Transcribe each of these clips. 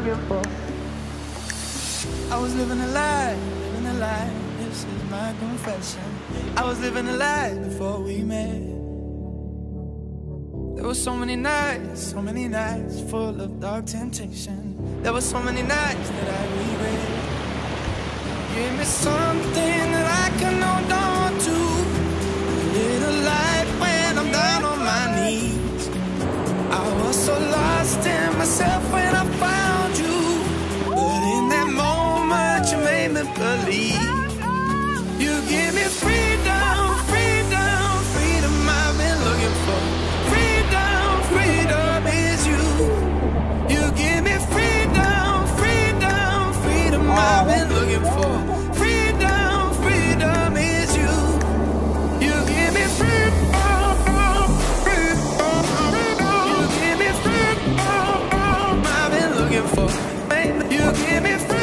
looking for. I was living a lie, this is my confession. I was living a lie before we met. There were so many nights full of dark temptation. There were so many nights that I regret. Give me something that I can hold on to, a little light when I'm down on my knees. I was so lost in myself when I found you, but in that moment you made me believe. You give me freedom, freedom, freedom I've been looking for. Freedom, freedom is you. You give me freedom, freedom, freedom I've been looking for. Freedom, freedom is you. You give me freedom, freedom. You give me freedom I've been looking for. You give me freedom.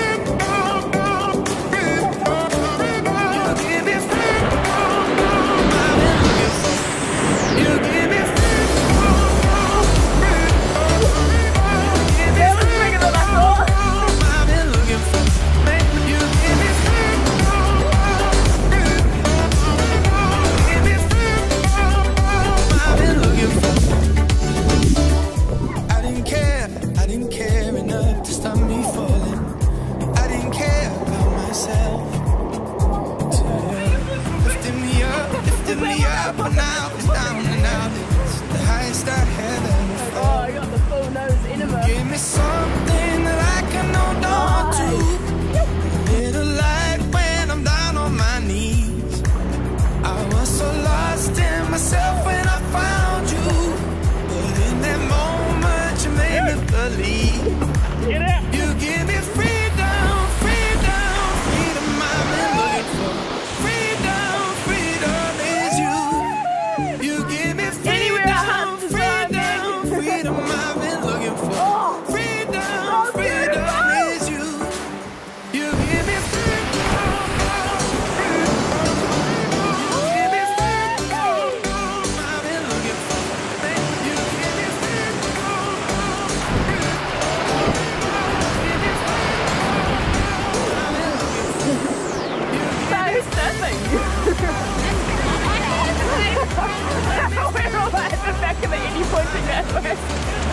But now it's down and out. It's the highest I had ever felt. Oh, I got the full nose innermost. Give me something that I can hold on to, a little light when I'm down on my knees. I was so lost in myself when I found you, but in that moment you made me believe. Get out. You give me freedom, freedom, freedom I've been looking for. Freedom, freedom is you. You give me freedom, freedom, freedom I've been looking for. Freedom, freedom is you. You give me freedom, you give me freedom I've been looking for. You give me That is nothing. We're all at the back of the 80 pointing that way.